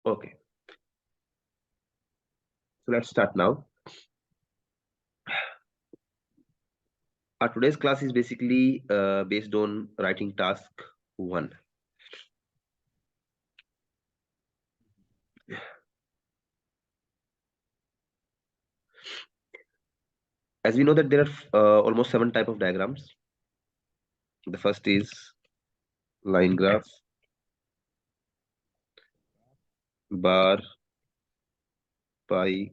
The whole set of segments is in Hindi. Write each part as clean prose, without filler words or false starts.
Okay, so let's start now. Our today's class is basically based on writing task 1. As we know that there are almost 7 type of diagrams. The first is line graph, bar, pie,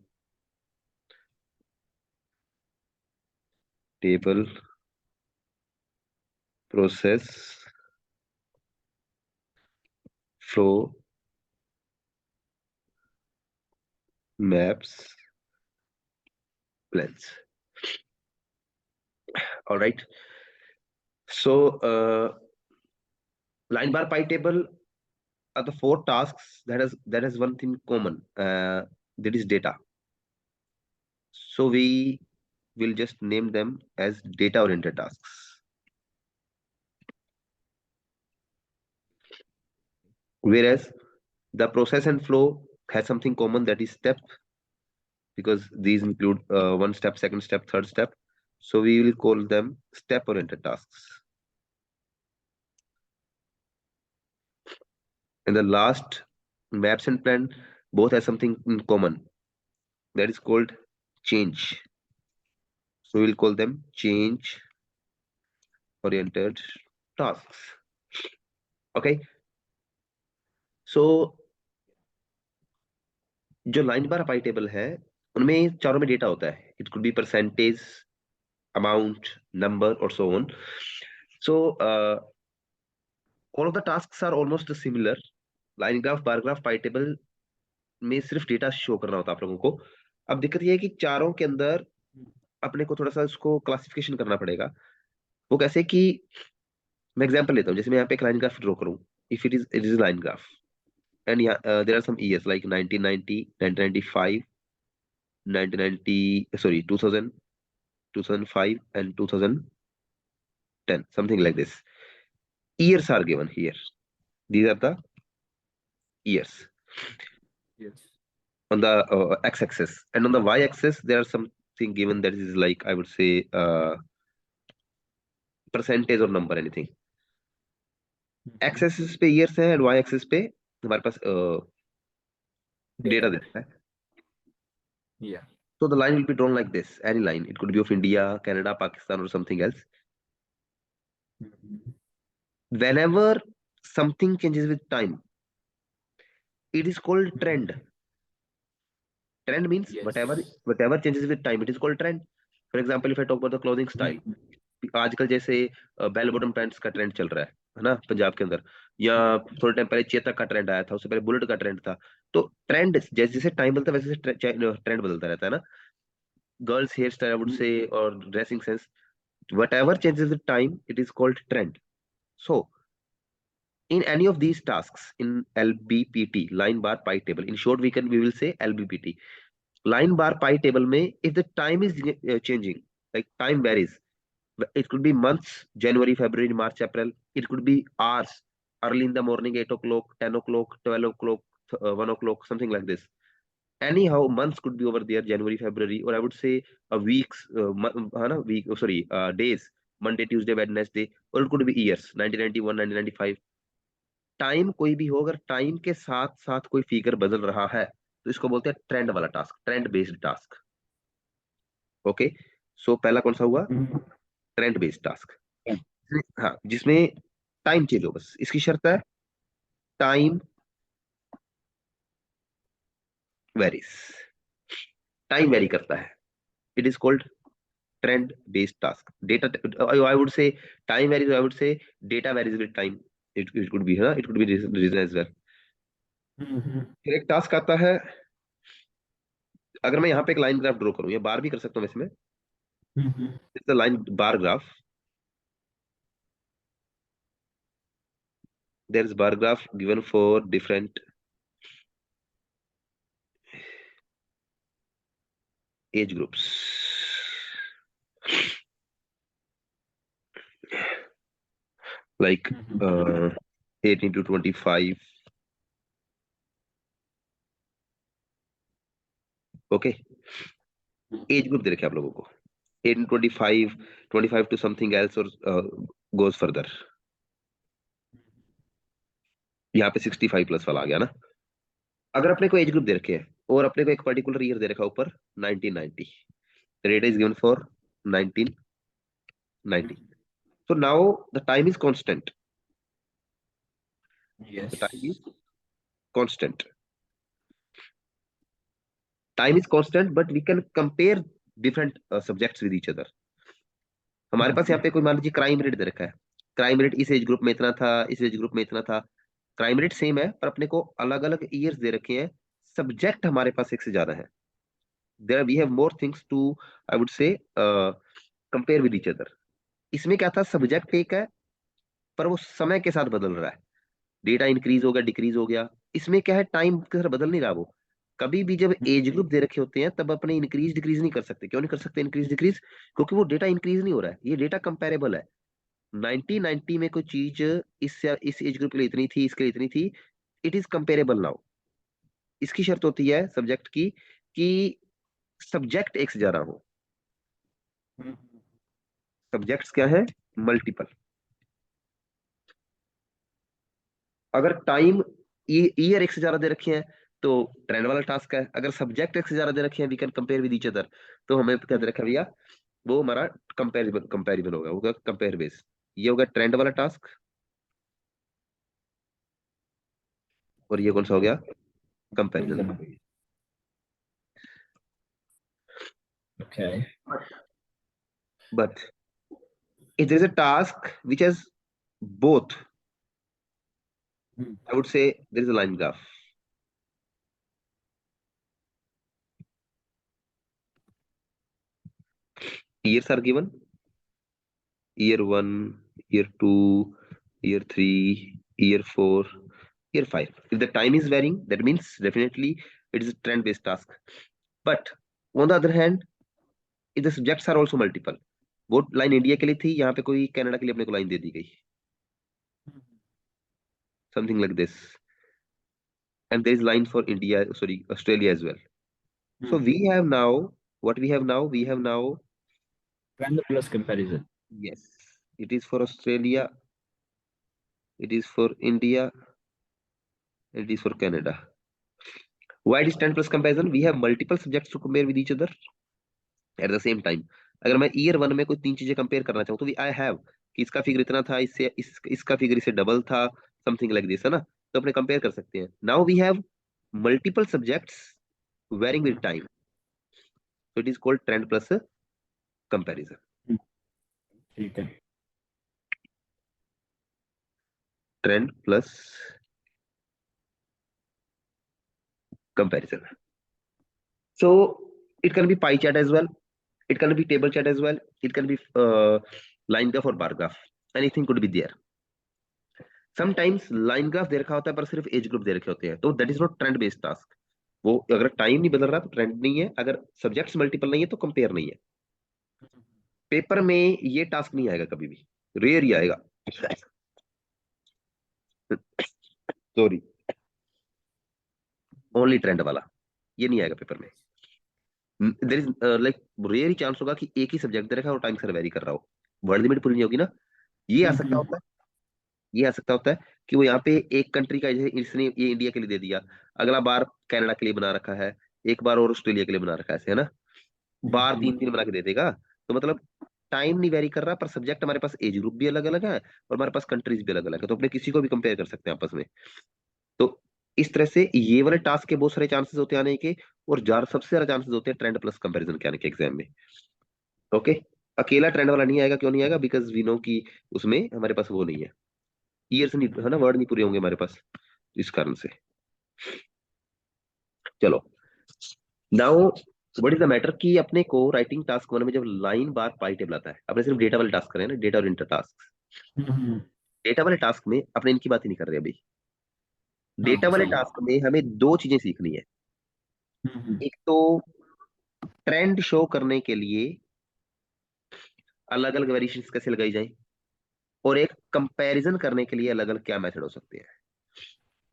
table, process, flow, maps, plans. All right. So line bar pie table are the 4 tasks that has one thing common. That is data. So we will just name them as data oriented tasks. Whereas the process and flow has something common, that is step, because these include one step, second step, third step. So we will call them step oriented tasks. And the last, maps and plan, both have something in common, that is called change. So we'll call them change oriented tasks. Okay. So जो लाइन बार पाई टेबल है उनमें चारों में डेटा होता है. It could be percentage, amount, number और so on. So all of the tasks are almost similar. Line graph, bar graph, pie table में सिर्फ डेटा शो करना होता है आप लोगों को. अब दिक्कत ये है कि चारों के अंदर अपने को थोड़ा सा उसको क्लासिफिकेशन करना पड़ेगा. वो कैसे कि मैं एग्जांपल लेता हूँ. जैसे मैं यहाँ पे एक लाइन ग्राफ ड्रॉ करूँ. It is line graph and yeah, there are some years like 1990, 1995, 1990, sorry, 2000, 2005 and 2010, something like this. Years are given here. These are the years Yes. on the x-axis, and on the y-axis there are something given that is like, I would say, percentage or number, anything. x-axis पे years है and y-axis पे हमारे पास data देता है. Yeah. So the line will be drawn like this. Any line, it could be of India, Canada, Pakistan or something else. Whenever something changes with time, it is called trend. Trend means Yes. whatever changes with time, it is called trend. For example, if I talk about the clothing style, आजकल जैसे बेल बॉटम पैंट्स का ट्रेंड चल रहा है ना पंजाब के अंदर, या थोड़े टाइम पहले चेतक का ट्रेंड आया था, उससे पहले बुलेट का ट्रेंड था. तो ट्रेंड जैसे जैसे टाइम बदलता है वैसे वैसे ट्रेंड बदलता रहता है ना. Girls hair style, I would say, और dressing sense, whatever changes with time, it is called trend. So in any of these tasks in LBPT, line bar pie table, in short we will say LBPT, line bar pie table में, if the time is changing, like time varies, it could be months, January, February, March, April. It could be hours, early in the morning, 8 o'clock, 10 o'clock, 12 o'clock, 1 o'clock, something like this. Anyhow, months could be over there, January, February, or I would say a weeks, days, Monday, Tuesday, Wednesday, or it could be years, 1991, 1995. Time कोई भी हो, अगर टाइम के साथ साथ कोई फिगर बदल रहा है तो इसको बोलते हैं ट्रेंड वाला task, trend based task. Okay. So पहला कौन सा हुआ? Trend based task. हाँ, जिसमें टाइम चेंज हो, बस इसकी शर्त है टाइम वेरीज. टाइम वेरी करता है, it is called trend based task. Data, I would say time varies, I would say data varies with time. It could be, है ना, it could be reason as well. फिर एक टास्क आता है, अगर मैं यहाँ पे एक लाइन ग्राफ ड्रॉ करूँ, या बार भी कर सकता हूँ वैसे में. It's the line bar graph. There is bar graph given for different age groups. Like 18 to 25, okay, age group दे रखे आप लोगों को 18 to 25 to something else और goes further. यहाँ पे 65 प्लस वाला आ गया ना. अगर अपने को एज ग्रुप दे रखे हैं और अपने को एक पर्टिकुलर ईयर दे रखा है ऊपर 1990, data is given for 1990. So now the time is constant. Yes. The time is constant. Time is constant, but we can compare different subjects with each other. हमारे पास यहाँ पे कोई मान लीजिए क्राइम रेट दे रखा है. क्राइम रेट इस एज ग्रुप में इतना था, इस एज ग्रुप में इतना था. क्राइम रेट सेम है, पर अपने को अलग अलग ईयर्स दे रखे हैं. सब्जेक्ट हमारे पास एक से ज्यादा है. There we have more things to, I would say, compare with each other. इसमें क्या था, सब्जेक्ट एक है पर वो समय के साथ बदल रहा है. डेटा इंक्रीज हो गया, डिक्रीज हो गया. इसमें क्या है, टाइम के साथ बदल नहीं रहा वो. कभी भी जब एज ग्रुप दे रखे होते हैं तब अपने इंक्रीज डिक्रीज नहीं कर सकते. क्यों नहीं कर सकते इंक्रीज डिक्रीज? क्योंकि वो डेटा इंक्रीज नहीं हो रहा है, ये डेटा कंपेरेबल है. 1990 में कोई चीज इस एज ग्रुप के लिए इतनी थी, इसके लिए इतनी थी. It is comparable now. इसकी शर्त होती है सब्जेक्ट की कि सब्जेक्ट एक से ज्यादा हो. सब्जेक्ट्स क्या है, मल्टीपल. अगर टाइम ईयर एक से ज्यादा दे रखे हैं तो ट्रेंड वाला टास्क है. अगर सब्जेक्ट एक से ज्यादा दे रखे हैं, we can compare with each other, तो हमें क्या दे रखा है भैया, वो हमारा कंपेरिबल कंपेरिबल होगा कंपेयर बेस. ये होगा ट्रेंड वाला टास्क. और ये कौन सा हो गया, comparison. Okay. But if there is a task which has both, I would say there is a line graph. Years are given: year 1, year 2, year 3, year 4, year 5. If the time is varying, that means definitely it is a trend based task. But on the other hand, if the subjects are also multiple, वो लाइन इंडिया के लिए थी, यहाँ पे कोई कनाडा के लिए अपने को लाइन दे दी गई, something like this. And there is line for India, sorry, Australia as well. So we have now, what we have now, we have now, Trend plus comparison. yes, it is for Australia, it is for India, it is for Canada. Why it is 10 plus comparison? We have multiple subjects to compare with each other at the same time. अगर मैं ईयर 1 में कोई 3 चीजें कंपेयर करना चाहूँ तो आई हैव कि इसका फिगर इतना था, इसका फिगर इससे डबल था, समथिंग लाइक दिस, है ना. तो अपने कंपेयर कर सकते हैं. Now we have multiple subjects varying with time, so it is called trend plus comparison. ठीक है. Trend plus comparison. So it can be pie chart as well, it can be table chart as well, it can be line graph or bar graph, anything could be there. Sometimes line graph दे रखा होता है पर सिर्फ एज ग्रुप दे रखे होते हैं, तो that is not trend based task. वो अगर टाइम नहीं बदल रहा तो ट्रेंड नहीं है, अगर सब्जेक्ट्स मल्टीपल नहीं है तो कंपेयर नहीं है. पेपर में ये टास्क नहीं आएगा कभी भी, रेयर ही आएगा. सॉरी, ओनली ट्रेंड वाला, ये नहीं आएगा पेपर में. देयर इज लाइक रेयर ही चांस होगा कि एक ही सब्जेक्ट दे रखा है और टाइम सर वेरी कर रहा हो, वर्ड लिमिट पूरी नहीं होगी ना. ये आ सकता होता है, ये आ सकता होता है कि वो यहाँ पे एक कंट्री का, जैसे इसने ये इंडिया के लिए दे दिया, अगला बार कनाडा के लिए बना रखा है, एक बार और ऑस्ट्रेलिया के लिए बना रखा है, ऐसे है ना. बार 3-3 बना के दे देगा. तो मतलब टाइम नहीं वेरी कर रहा, पर सब्जेक्ट हमारे पास एज ग्रुप भी अलग अलग है और हमारे पास कंट्रीज भी अलग अलग है, तो अपने किसी को भी कंपेयर कर सकते हैं आपस में. तो इस तरह से ये वाले टास्क के बहुत सारे चांसेस होते हैं आने के, और सबसे ज्यादा चांसेस होते हैं ट्रेंड प्लस कंपैरिजन के आने के एग्जाम में. ओके, अकेला ट्रेंड वाला नहीं आएगा. क्यों नहीं आएगा? बिकॉज वी नो कि उसमें हमारे पास वो नहीं है, ईयर्स नहीं है ना, वर्ड नहीं पूरे होंगे हमारे पास, इस कारण से. चलो, now what is the matter कि अपने को राइटिंग टास्क 1 में जब लाइन बार पाई टेबल आता है, अपने सिर्फ डेटा वाले टास्क करें ना, डेटा और इंटर टास्क. डेटा वाले टास्क में अपने इनकी बात ही नहीं कर रहे अभी. डेटा वाले टास्क में हमें दो चीजें सीखनी है. एक तो ट्रेंड शो करने के लिए अलग अलग वेरिएशन कैसे लगाई जाए, और एक कंपैरिजन करने के लिए अलग अलग क्या मेथड हो सकते हैं.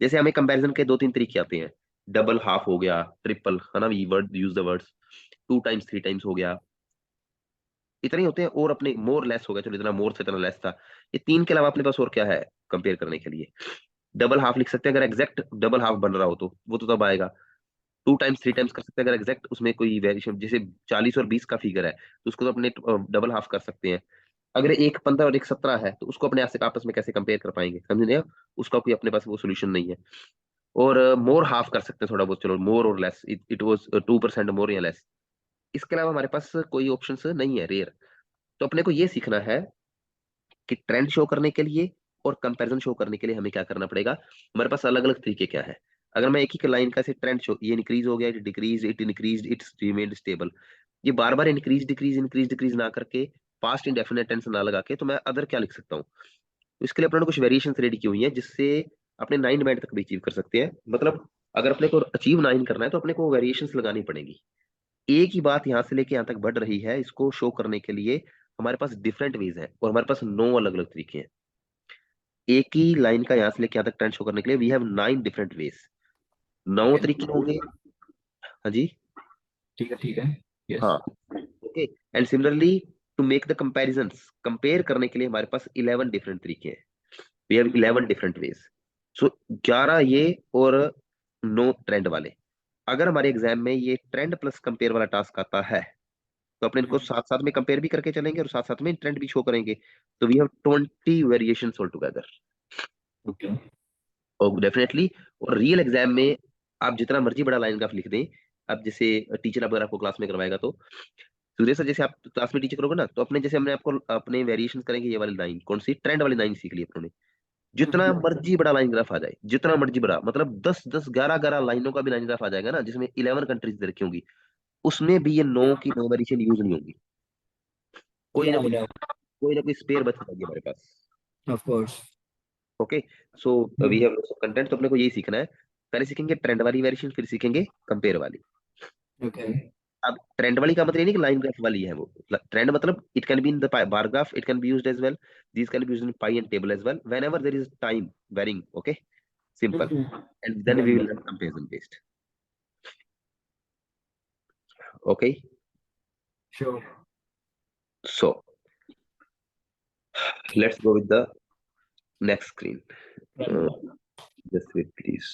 जैसे हमें कंपैरिजन के 2-3 तरीके आते हैं. डबल हाफ हो गया, ट्रिपल, है ना, we word use the words, 2 times 3 times हो गया, इतने ही होते हैं। और अपने मोर लेस हो गया, चलो इतना मोर से इतना लेस था। ये तीन के अलावा अपने पास और क्या है कंपेयर करने के लिए? डबल हाफ लिख सकते हैं, अगर एग्जैक्ट डबल हाफ बन रहा हो तो वो तो तब आएगा। 2 टाइम्स 3 टाइम्स कर सकते हैं, अगर एग्जैक्ट उसमें कोई वेरिएशन, जैसे 40 और 20 का फिगर है तो उसको तो अपने डबल हाफ कर सकते हैं। अगर एक 15 और एक 17 है तो उसको अपने आपस में कैसे कंपेयर कर पाएंगे, समझ रहे हो? उसका कोई अपने पास वो सोल्यूशन नहीं है। और मोर हाफ कर सकते हैं थोड़ा बहुत, चलो मोर और लेस, इट वाज 2% मोर या लेस। इसके अलावा हमारे पास कोई ऑप्शन नहीं है, रेयर। तो अपने को ये सीखना है कि ट्रेंड शो करने के लिए और कंपैरिजन शो करने के लिए हमें क्या करना पड़ेगा, हमारे पास अलग अलग तरीके क्या है। अगर मैं एक ही लाइन का से ट्रेंड शो, ये इंक्रीज हो गया, it decrease, it increase, it's remained stable, ये बार बार इंक्रीज डिक्रीज ना करके, पास्ट इंडेफिनिट टेंस ना लगा के, तो मैं अदर क्या लिख सकता हूँ? तो इसके लिए अपने कुछ वेरिएशन रेडी की हुई है जिससे अपने 9 बैंड तक भी अचीव कर सकते हैं। मतलब अगर अपने को अचीव 9 करना है तो अपने को वेरिएशन लगानी पड़ेगी। एक ही बात यहाँ से लेके यहाँ तक बढ़ रही है, इसको शो करने के लिए हमारे पास डिफरेंट वेज है और हमारे पास 9 अलग अलग तरीके हैं। एक ही लाइन का यहाँ से लेके यहाँ तक ट्रेंड शो करने के लिए वी हैव 9 डिफरेंट वेज, 9 ठीक है, तरीके होंगे। हाँ जी। ठीक है, ठीक है। हाँ। Yes. Okay. And similarly, to make the comparisons, compare करने के लिए हमारे पास 11 डिफरेंट तरीके हैं। We have 11 different ways. So 11 ये और 9 ट्रेंड वाले। अगर हमारे एग्जाम में ये ट्रेंड प्लस कंपेयर वाला टास्क आता है तो अपने इनको साथ साथ में कंपेयर भी करके चलेंगे और साथ साथ में ट्रेंड भी शो करेंगे। तो we have 20 variations all together. Okay. और डेफिनेटली, और रियल एग्जाम में आप जितना मर्जी बड़ा लाइन ग्राफ लिख दें, अब जैसे टीचर अगर आपको क्लास में करवाएगा तो सूर्य सर, जैसे आप क्लास में टीचर करोगे ना, तो अपने जैसे हमने आपको अपने वेरिएशन करेंगे, ये वाली लाइन कौन सी ट्रेंड वाली लाइन सीख ली अपने, जितना मर्जी बड़ा लाइन ग्राफ आ जाए, जितना मर्जी बड़ा, मतलब 10 10 11 11 लाइनों का भी लाइन ग्राफ आ जाएगा ना, जिसमें 11 कंट्रीज दे रखी होंगी, उसमें भी ये नो की नो वेरिएशन यूज नहीं होगी। कोई या ना आई कोई, नो। कोई ना कोई स्पेयर बच जाएगी हमारे पास। Of course. Okay. So we have content, तो अपने को यही सीखना है। पहले सीखेंगे ट्रेंड वाली वेरिएशन, फिर सीखेंगे कंपेयर वाली। ओके। अब ट्रेंड वाली का मतलब ये नहीं कि लाइन ग्राफ वाली है वो। ट्रेंड मतलब it can be in the bar graph, it can be used as well, this can be used in pie and table as well, whenever there is time varying. Okay, simple. And then we very will good. Learn comparison based. Okay. Sure. So let's go with the next screen. Just wait please.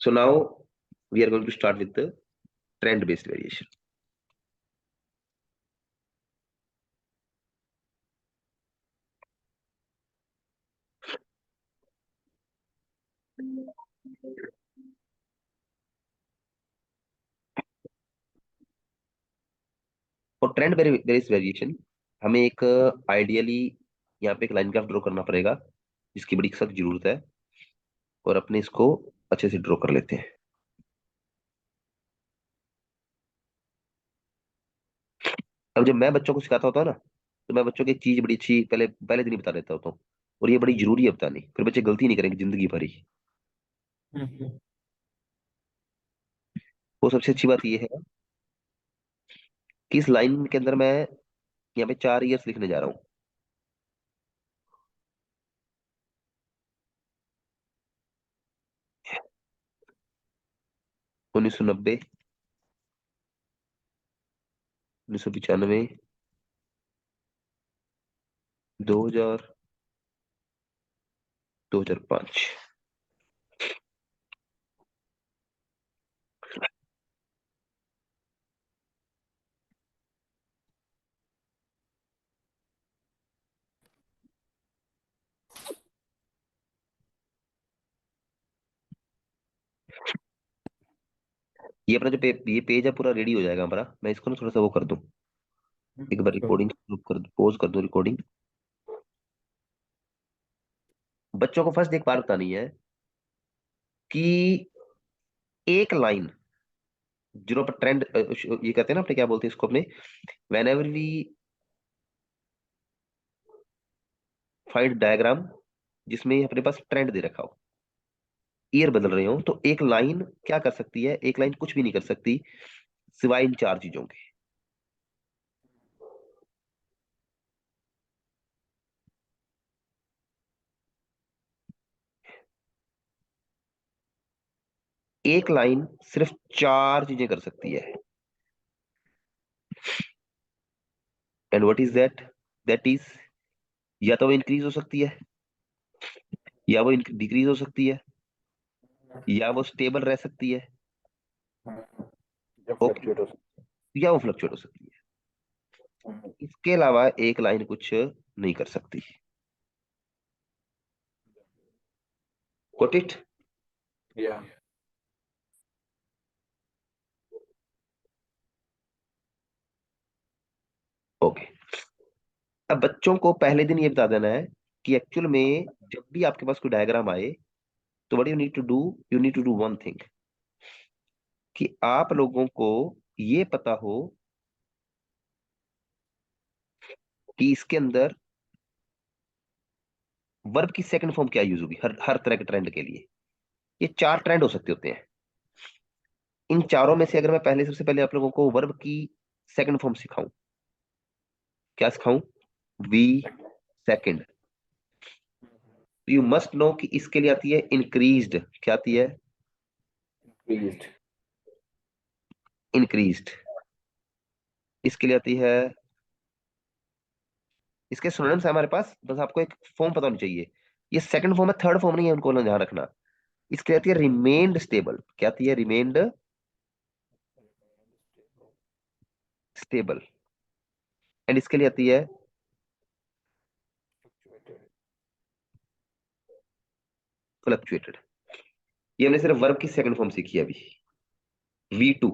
So now we are going to start with the trend based variation. और ट्रेंड बेस्ड वेरिएशन हमें एक आइडियली यहाँ पे एक लाइन ग्राफ ड्रॉ करना पड़ेगा, जिसकी बड़ी सख्त जरूरत है। और अपने इसको अच्छे से ड्रॉ कर लेते हैं। अब जब मैं बच्चों को सिखाता होता हूँ ना, तो मैं बच्चों की एक चीज बड़ी अच्छी पहले पहले दिन ही बता देता होता हूँ। और ये बड़ी जरूरी है बतानी, फिर बच्चे गलती नहीं करेंगे जिंदगी भर ही। वो सबसे अच्छी बात ये है कि इस लाइन के अंदर मैं यहाँ पे 4 ईयर्स लिखने जा रहा हूँ। 1990, 1995, 2000, 2005। ये अपना जो ये पेज है पूरा रेडी हो जाएगा हमारा। मैं इसको ना थोड़ा सा वो कर दूं, एक बार श्योर। रिकॉर्डिंग कर, पॉज कर दूं रिकॉर्डिंग। बच्चों को फर्स्ट एक बार बतानी है कि एक लाइन, जीरो पर ट्रेंड, ये कहते हैं ना अपने, क्या बोलते हैं इसको अपने, whenever we find diagram जिसमें अपने पास ट्रेंड दे रखा हो, ईयर बदल रहे हो, तो एक लाइन क्या कर सकती है? एक लाइन कुछ भी नहीं कर सकती सिवाय इन 4 चीजों के। एक लाइन सिर्फ 4 चीजें कर सकती है। And what is that? That is, या तो वो इंक्रीज हो सकती है, या वो डिक्रीज हो सकती है, या वो स्टेबल रह सकती है, जो ओके, फ्लक्चुएट हो या वो फ्लक्चुएट हो सकती है। सकता है। इसके अलावा एक लाइन कुछ नहीं कर सकती। Got it? या ओके। अब बच्चों को पहले दिन ये बता देना है कि एक्चुअल में जब भी आपके पास कोई डायग्राम आए, तो what you need to do, you need to do one thing, कि आप लोगों को ये पता हो कि इसके अंदर वर्ब की सेकंड फॉर्म क्या यूज होगी हर हर तरह के ट्रेंड के लिए। ये 4 ट्रेंड हो सकते होते हैं। इन चारों में से अगर मैं पहले, सबसे पहले आप लोगों को वर्ब की सेकंड फॉर्म सिखाऊं, क्या सिखाऊं? V second. You must know कि इसके लिए आती है इंक्रीज्ड। क्या आती है? इंक्रीज्ड। इंक्रीज्ड। इसके लिए आती है, इसके सिनोनिम्स है हमारे पास, बस आपको एक फॉर्म पता होनी चाहिए। ये सेकंड फॉर्म है, थर्ड फॉर्म नहीं है, उनको ध्यान रखना। इसके लिए आती है रिमेन्ड स्टेबल। क्या आती है? Remained stable. एंड इसके लिए आती है फ्लक्चुएटेड। ये हमने सिर्फ वर्ब की सेकंड फॉर्म सीखी है अभी। V2,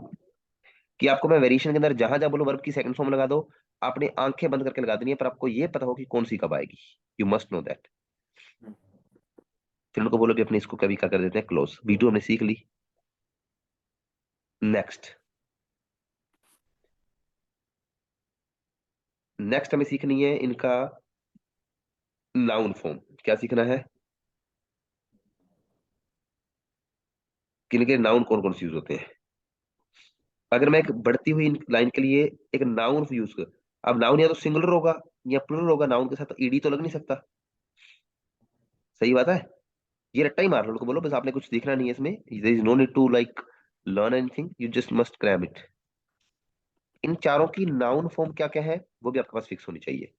कि आपको मैं वेरिएशन के अंदर जहां जहां बोलो वर्ब की सेकंड फॉर्म लगा दो, आपने आंखें बंद करके लगा देनी है, पर आपको ये पता हो कि कौन सी कब आएगी। You must know that. फिर उनको बोलो कि अपने इसको कभी क्या कर देते हैं, क्लोज। V2 हमने सीख ली। नेक्स्ट, नेक्स्ट हमें सीखनी है इनका नाउन फॉर्म। क्या सीखना है? कि इनके नाउन कौन कौन से यूज होते हैं। अगर मैं एक बढ़ती हुई लाइन के लिए एक नाउन यूज कर, अब नाउन या तो सिंगुलर होगा या प्लुरल होगा, नाउन के साथ तो ईडी तो लग नहीं सकता। सही बात है। ये रट्टा ही मार लो, उनको बोलो बस आपने कुछ सीखना नहीं है इसमें, there is no need to like learn anything, you just must cram it. इन चारों की नाउन फॉर्म क्या क्या है, वो भी आपके पास फिक्स होनी चाहिए।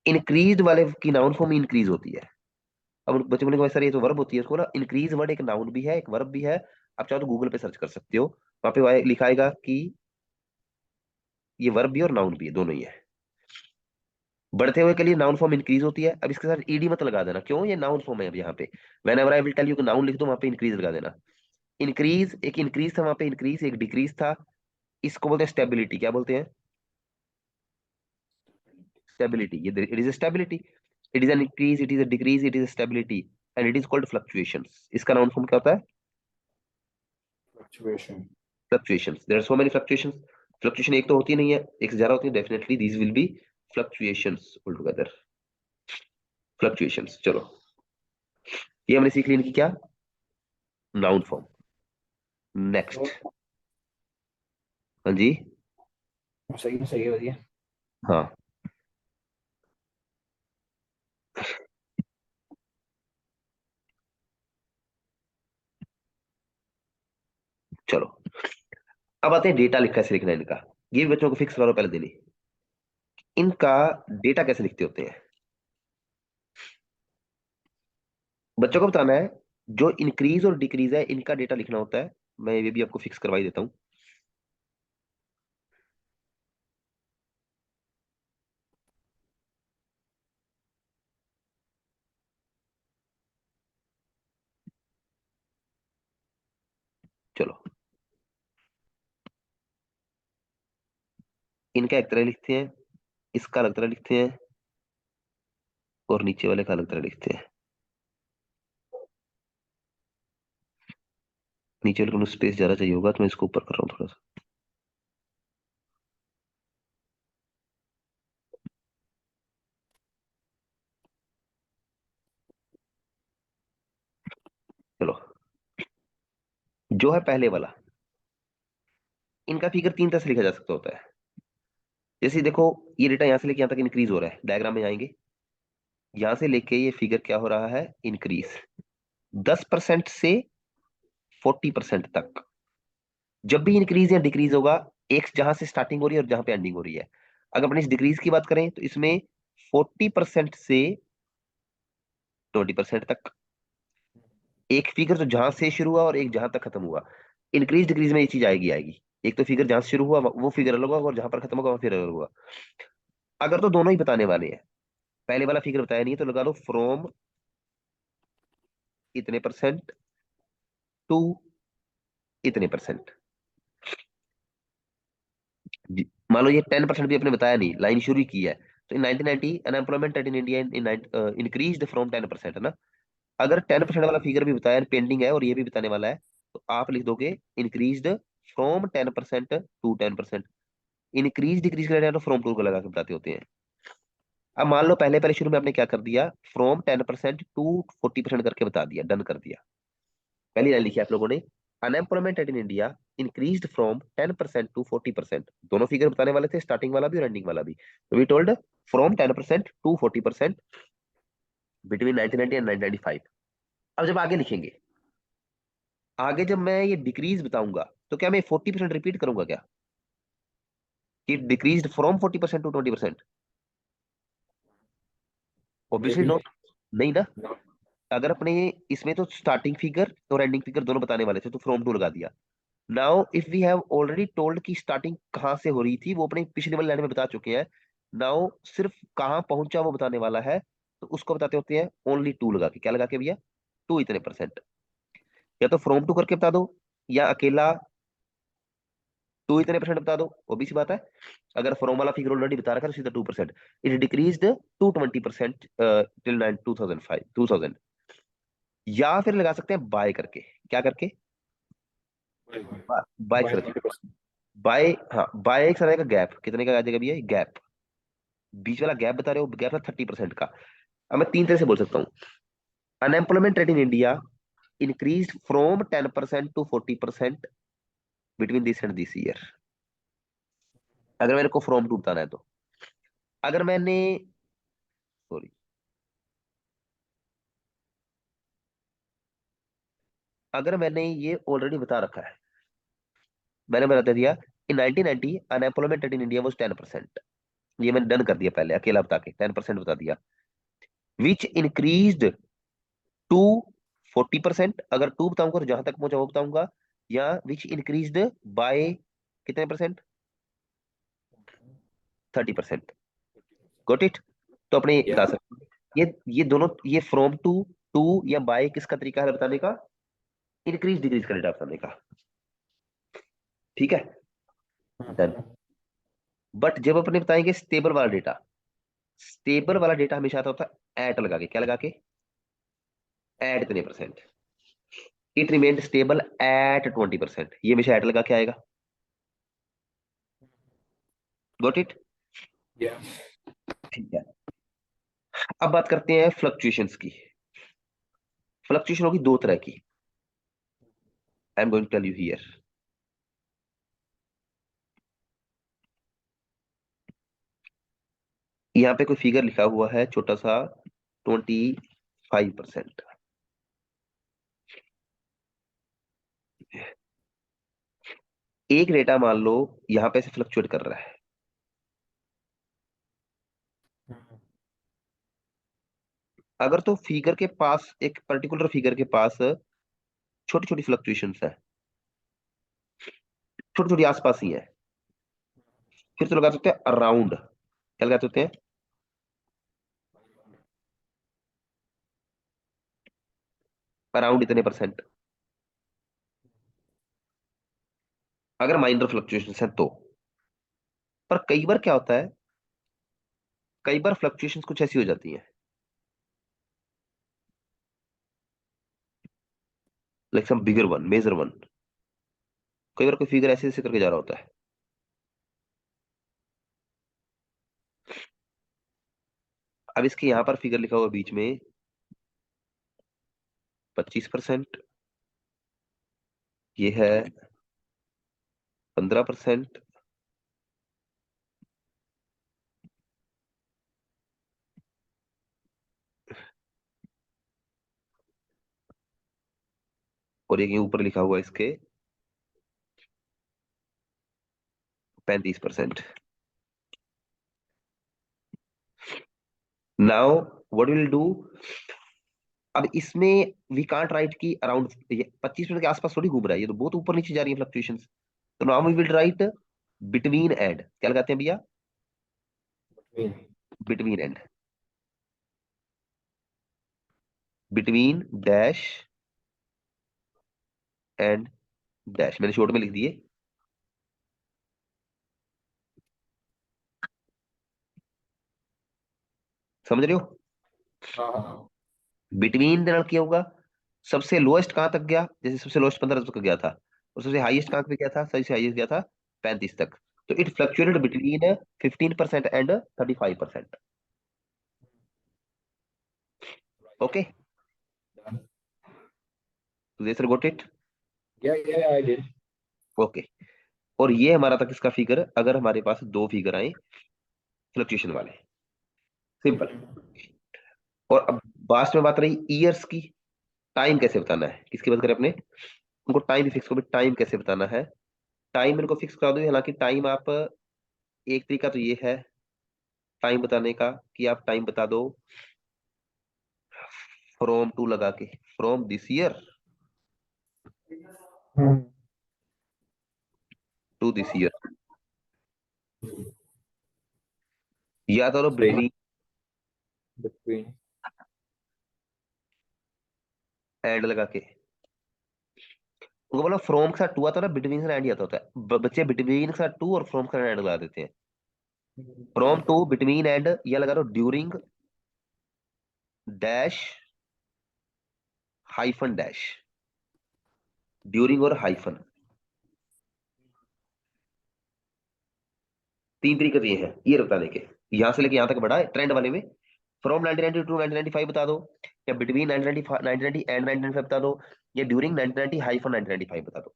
इंक्रीज वाले की नाउन फॉर्म इंक्रीज होती है। अब बच्चे बोलेंगे सर ये तो वर्ब होती है, उसको ना इंक्रीज वर्ड एक नाउन भी है, एक वर्ब भी है। आप चाहो तो गूगल पे सर्च कर सकते हो, वहां पे लिखा आएगा कि ये वर्ब भी और नाउन भी है, दोनों ही है। बढ़ते हुए के लिए नाउन फॉर्म इंक्रीज होती है। अब इसके साथ ईडी मत लगा देना, क्यों? ये नाउन फॉर्म है। अब यहाँ पे whenever I will tell you noun लिख दो, वहां पे इंक्रीज लगा देना। इंक्रीज, एक इंक्रीज था वहां पे, इंक्रीज एक डिक्रीज था। इसको बोलते हैं स्टेबिलिटी। क्या बोलते हैं? स्टेबिलिटी। ये it is stability. It is an increase, it is a decrease, it is stability, and it is called fluctuations. इसका नाउन फॉर्म क्या होता है? Fluctuation. Fluctuations. There are so many fluctuations. Fluctuation एक तो होती नहीं है, एक से ज्यादा होती है, definitely these will be fluctuations all together. Fluctuations. चलो, ये हमने सीख ली इनकी क्या, नाउन फॉर्म। नेक्स्ट। हाँ जी। सही है बढ़िया। हाँ, चलो, अब आते हैं डेटा लिखा कैसे लिखना है इनका। ये भी बच्चों को फिक्स करो पहले दिन ही। इनका डेटा कैसे लिखते होते हैं, बच्चों को बताना है। जो इंक्रीज और डिक्रीज है, इनका डेटा लिखना होता है। मैं ये भी आपको फिक्स करवा ही देता हूँ। चलो, इनका एक तरह लिखते हैं, इसका अलग तरह लिखते हैं, और नीचे वाले का अलग तरह लिखते हैं। नीचे वाले को स्पेस ज्यादा चाहिए होगा, तो मैं इसको ऊपर कर रहा हूँ थोड़ा सा। चलो, जो है पहले वाला, इनका फिगर 3 तरह से लिखा जा सकता होता है। जैसे देखो, ये डेटा यहां से लेके यहां तक इंक्रीज हो रहा है, डायग्राम में आएंगे। यहां से लेके ये फिगर क्या हो रहा है, इंक्रीज 10% से 40% तक। जब भी इंक्रीज या डिक्रीज होगा, एक जहां से स्टार्टिंग हो रही है और जहां पे एंडिंग हो रही है। अगर अपनी डिक्रीज की बात करें तो इसमें 40% से 20% तक, एक फिगर तो जहां से शुरू हुआ और एक जहां तक खत्म हुआ। इंक्रीज डिक्रीज में ये चीज आएगी आएगी। एक तो फिगर जहां से शुरू हुआ वो फिगर अलग होगा और जहां पर खत्म होगा वो फिगर अलग होगा। अगर तो दोनों ही बताने वाले हैं, पहले वाला फिगर बताया नहीं है तो लगा लो फ्रॉम इतने परसेंट टू इतने परसेंट। मान लो ये 10% भी आपने बताया नहीं, लाइन शुरू ही की है। तो इन 1990 unemployment rate in India increased from 10%, है ना। अगर 10% वाला फिगर भी बताया पेंडिंग है और ये भी बताने वाला है, तो आप लिख दोगे increased from 10% to 10%। Increase decrease का तो फ्रॉम टू को लगा के बताते होते हैं। अब मान लो पहले पहले शुरू में आपने क्या कर दिया, फ्रॉम 10% टू 40% करके बता दिया, डन कर दिया। पहली लाइन लिखी आप लोगों ने, unemployment rate in India increased from 10% to 40%। दोनों फिगर बताने वाले थे, स्टार्टिंग वाला भी और एंडिंग वाला भी। तो we told from 10% to 40% between 1990 and 1995। अब जब आगे लिखेंगे, आगे जब मैं ये डिक्रीज बताऊंगा तो क्या मैं 40% रिपीट करूंगा क्या, कि decreased from 40% to 20%? Obviously maybe not, नहीं ना। not. अगर अपने इसमें तो स्टार्टिंग फिगर और एंडिंग फिगर दोनों बताने वाले थे तो फ्रॉम टू लगा दिया। Now if we have already told की स्टार्टिंग कहां से हो रही थी, वो अपने पिछले वाले लाइन में बता चुके हैं। नाउ सिर्फ कहां पहुंचा वो बताने वाला है, तो उसको बताते होते हैं ओनली टू लगा के। क्या लगा के भैया? टू इतने परसेंट। या तो फ्रॉम टू करके बता दो, या अकेला टू इतने परसेंट बता दो, वो भी सी बात है। अगर फ्रॉम वाला फिगर ऑलरेडी बता रखा है तो सीधा 2%। It decreased to 20% till 2005 2000। या फिर लगा सकते हैं बाय करके। क्या करके? By बाय by करके। 20%. बाय, हाँ बाय एक तरह का गैप, कितने का आ जाएगा भैया? गैप, बीच वाला गैप बता रहे हो, गैप था 30% का। अब मैं तीन तरह से बोल सकता हूँ। Unemployment rate in India increase from 10% to 40% between this and this year. अगर मेरे को फ्रॉम टू बताना है तो, अगर मैंने, सॉरी, अगर मैंने ये ऑलरेडी बता रखा है, मैंने बता दिया इन 1990 unemployment rate in India was 10%। ये मैंने डन कर दिया, पहले अकेला बता के 10% बता दिया। विच इंक्रीज्ड टू 40%, अगर टू बताऊंगा तो जहां तक पहुंचा वो बताऊंगा। या विच इंक्रीज्ड बाय कितने परसेंट? 30%। Got it. तो अपने Yeah. बता सकते हैं, ये दोनों, ये फ्रॉम टू, टू या बाय किसका तरीका है बताने का? इंक्रीज डिक्रीज का डेटा बताने का। ठीक है, डन। बट जब अपने बताएंगे स्टेबल वाला डेटा, स्टेबल वाला डेटा हमेशा आता होता है एट लगा के। क्या लगा के? एट इतने percent. It remained stable at 20%, ये हमेशा एट लगा के आएगा। Got it. Yeah. ठीक है। अब बात करते हैं फ्लक्चुएशंस की। फ्लक्चुएशन होगी दो तरह की, I am going to tell you here. यहाँ पे कोई फिगर लिखा हुआ है छोटा सा, 25%। एक डेटा मान लो यहाँ पे से फ्लक्चुएट कर रहा है। अगर तो फिगर के पास, एक पर्टिकुलर फिगर के पास छोटी छोटी फ्लक्चुएशंस है, छोटी छोटी आसपास ही है, फिर तो लगा सकते हैं अराउंड। क्या लगा सकते हैं? अराउंड इतने परसेंट। अगर माइनर फ्लक्चुएशंस है तो। पर कई बार क्या होता है, कई बार फ्लक्चुएशंस कुछ ऐसी हो जाती हैं, like some bigger one, major one. कई बार कोई फिगर ऐसे ऐसे करके जा रहा होता है। अब इसके यहाँ पर फिगर लिखा हुआ बीच में 25%, ये है 15%, और ये ऊपर लिखा हुआ है इसके 35%। नाउ व्हाट विल डू, अब इसमें वी कांट राइट की अराउंड 25% के आसपास थोड़ी घूम रहा है, ये तो बहुत ऊपर नीचे जा रही है फ्लक्चुएशंस। तो now we will write between and, क्या लगाते हैं भैया? between. Between and, between dash and dash, मैंने शॉर्ट में लिख दिए। समझ रहे हो? हाँ बिटवीन देना क्या होगा, सबसे लोएस्ट कहां तक गया, जैसे सबसे लोएस्ट 15 तक गया था, और सबसे हाईएस्ट कहां पे गया था, सबसे हाईएस्ट गया था 35 तक। तो it fluctuated between 15% and 35%। Okay, done. This got it. Yeah, I did. Okay, और ये हमारा था किसका फिगर, अगर हमारे पास दो फिगर आए फ्लक्चुएशन वाले, सिंपल। और अब लास्ट में बात रही ईयर्स की, टाइम कैसे बताना है, किसकी बात करें अपने, उनको टाइम भी फिक्स करो, टाइम कैसे बताना है। टाइम इनको फिक्स करा दो, हालांकि टाइम आप, एक तरीका तो ये है टाइम बताने का कि आप टाइम बता दो फ्रॉम टू लगा के, from this year Hmm. To this year, या तो Same. Between Between. एंड लगा के, उनको बोला फ्रॉम के साथ टू आता है ना, बिटवीन से एंड ही आता होता है, बच्चे बिटवीन के साथ टू और फ्रॉम के साथ एंड लगा देते हैं। फ्रॉम टू, बिटवीन एंड, या लगा दो during dash hyphen dash, during और हाइफन, तीन तरीके दिए हैं ये बताने के। यहां से लेके यहां तक बढ़ा है ट्रेंड वाले में, फ्रॉम 1990 टू 1995 बता दो, या बिटवीन 1990 एंड 1995 बता दो, या ड्यूरिंग 1990 हाइफन 1995 बता दो।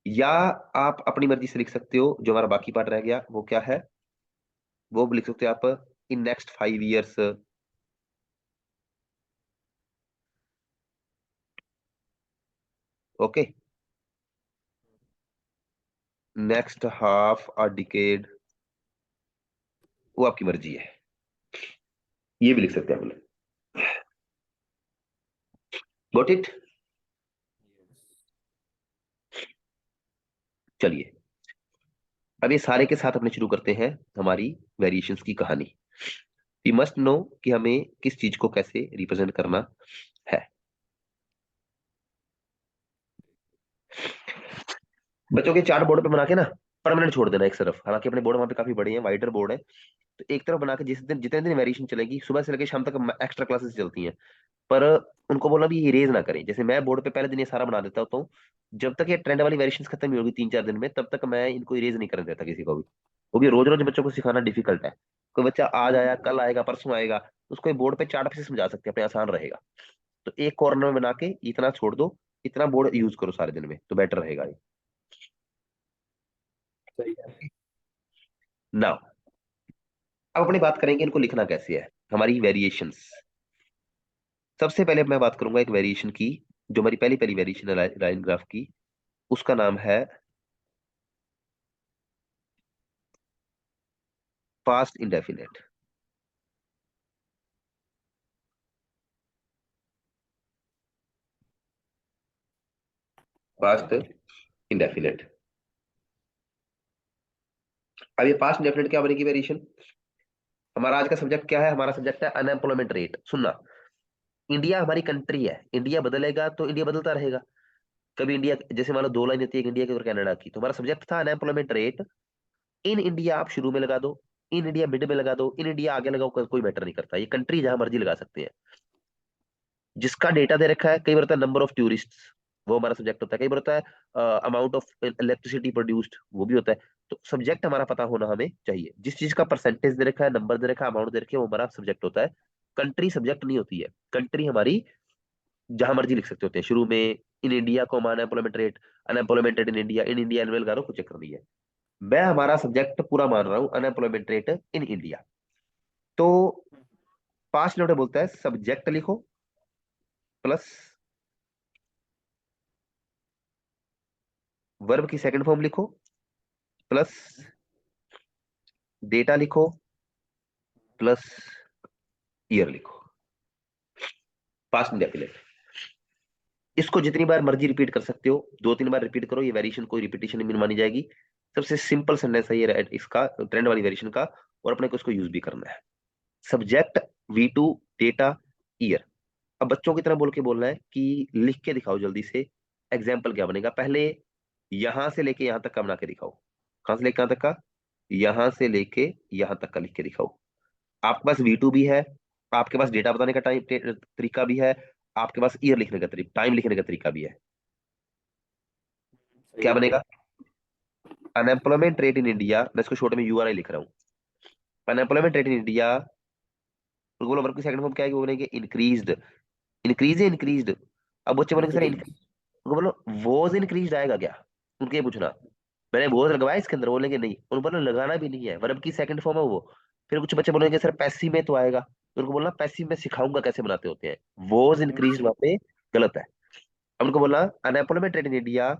या आप अपनी मर्जी से लिख सकते हो, जो हमारा बाकी पार्ट रह गया वो क्या है, वो भी लिख सकते हो आप, in next 5 years, okay, next half a decade, वो आपकी मर्जी है, ये भी लिख सकते हैं हम लोग। Got it? चलिए, अब ये सारे के साथ अपने शुरू करते हैं हमारी वेरिएशंस की कहानी। वी मस्ट नो कि हमें किस चीज को कैसे रिप्रेजेंट करना है। बच्चों के चार्ट बोर्ड पे बना के ना परमानेंट छोड़ देना एक तरफ, हालांकि अपने बोर्ड वहां पे काफी बड़े हैं, वाइडर बोर्ड है, तो एक तरफ बना के जिस दिन जितने दिन वेरिएशन चलेगी, सुबह से लेकर शाम तक एक्स्ट्रा क्लासेस चलती हैं, पर उनको बोला भी इरेज ना करें। जैसे मैं बोर्ड पे पहले दिन ये सारा बना देता होता हूँ, जब तक ये ट्रेंड वाली वेरिएशन खत्म नहीं होगी 3-4 दिन में, तब तक मैं इनको इरेज नहीं करने देता किसी को भी, क्योंकि रोज रोज बच्चों को सिखाना डिफिकल्ट है। कोई बच्चा आज आया, कल आएगा, परसों आएगा, उसको बोर्ड पे चार्ट पे से समझा सकते हैं अपने, आसान रहेगा। तो एक कॉर्नर में बना के इतना छोड़ दो, इतना बोर्ड यूज करो सारे दिन में, तो बेटर रहेगा ये। सही है। नाउ अब अपनी बात करेंगे इनको लिखना कैसे है, हमारी वेरिएशंस। सबसे पहले मैं बात करूंगा एक वेरिएशन की, जो हमारी पहली पहली वेरिएशन है लाइन ग्राफ की, उसका नाम है पास्ट इंडेफिनेट। Past indefinite. अब ये पास्ट इंडेफिनेट क्या बनेगी वेरिएशन, हमारा आज का सब्जेक्ट क्या है, हमारा सब्जेक्ट है अनएम्प्लॉयमेंट रेट। सुनना, इंडिया हमारी कंट्री है, इंडिया बदलेगा तो इंडिया बदलता रहेगा। कभी इंडिया, जैसे मान लो दो लाइन होती है, एक इंडिया की और कनाडा की, तो हमारा सब्जेक्ट था अनएम्प्लॉयमेंट रेट। इन इंडिया आप शुरू में लगा दो, इन इंडिया मिड में लगा दो, इन इंडिया आगे लगाओ, कोई मैटर नहीं करता, ये कंट्री जहां मर्जी लगा सकते हैं। जिसका डेटा दे रखा है, कई बार होता है नंबर ऑफ टूरिस्ट, वो हमारा सब्जेक्ट होता है। कई बार होता है अमाउंट ऑफ इलेक्ट्रिसिटी प्रोड्यूस्ड, वो भी होता है। तो सब्जेक्ट हमारा पता होना हमें चाहिए, जिस चीज का परसेंटेज दे रखा है, नंबर दे रखा है, अमाउंट दे रखी है, वो हमारा सब्जेक्ट होता है। कंट्री सब्जेक्ट नहीं होती है, कंट्री हमारी जहां मर्जी लिख सकते होते हैं शुरू में। इन इंडिया को unemployment rate, unemployment rate in India annual करो, कुछ चक्कर नहीं है। मैं हमारा सब्जेक्ट पूरा मान रहा हूँ अनएम्प्लॉयमेंट रेट इन इंडिया। तो पांच नोट बोलता है सब्जेक्ट लिखो प्लस वर्ब की सेकंड फॉर्म लिखो प्लस डेटा लिखो प्लस ईयर लिखो, पास्ट इंडेफिनिट। इसको जितनी बार मर्जी रिपीट कर सकते हो, 2-3 बार रिपीट करो, ये वेरिएशन कोई रिपीटेशन नहीं मानी जाएगी। सबसे सिंपल सेंटेंस है ये इसका ट्रेंड वाली वेरिएशन का, और अपने को इसको यूज भी करना है। Subject V2 data year. अब बच्चों की तरह बोल के बोलना है कि लिख के दिखाओ जल्दी से, एग्जाम्पल क्या बनेगा। पहले यहां से लेके यहां तक का बना के दिखाओ। कहां से लेके कहां तक का? यहां से लेके यहां तक का लिख के दिखाओ। आपके पास V2 भी है, आपके पास डेटा बताने का टाइम तरीका भी है, आपके पास ईयर लिखने का तरीका, टाइम लिखने का तरीका भी है। सही क्या है। बनेगा? अनएम्प्लॉयमेंट रेट इन इंडिया, मैं इसको शॉर्ट में यूआरआई लिख रहा हूँ। अनएम्प्लॉयमेंट रेट इन इंडिया, बोलो वर्ब की सेकंड फॉर्म क्या है? बोलेंगे इंक्रीज्ड। इंक्रीज है इंक्रीज्ड। अब बच्चे बोलेंगे सर इंक्रीज। इंक्रीज, उनको बोलो वॉज इंक्रीज्ड आएगा क्या? उनके ये पूछना, मैंने वॉज लगवाया इसके अंदर? बोलेंगे नहीं। उनको बोलो लगाना भी नहीं है, वर्ब की सेकंड फॉर्म है वो। फिर कुछ बच्चे बोलेंगे सर पैसिव में तो आएगा, तो उनको बोलना पैसिव में सिखाऊंगा कैसे बनाते होते हैं, वॉज इंक्रीज्ड वहां पे गलत है। अब उनको बोलना unemployment rate in India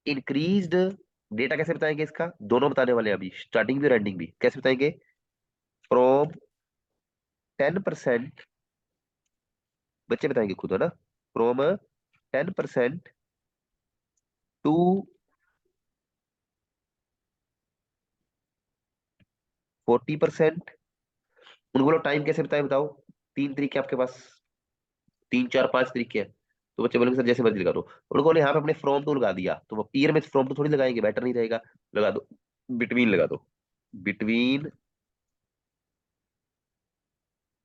increased. Data कैसे बताएंगे इसका? दोनों बताने वाले हैं अभी, स्टार्टिंग भी और एंडिंग भी। कैसे बताएंगे? फ्रॉम 10%, बच्चे बताएंगे खुद, है ना। From 10% to 40%। उनको बोलो टाइम कैसे बताए, बताओ। 3 तरीके आपके पास, 3, 4, 5 तरीके हैं। तो बच्चे बोलेंगे सर जैसे मर्जी लगा दो। उनको बोले यहाँ पे अपने फ्रॉम टू लगा दिया, तो वो ईयर में फ्रॉम टू थोड़ी लगाएंगे, बेटर नहीं रहेगा। लगा दो बिटवीन, लगा दो between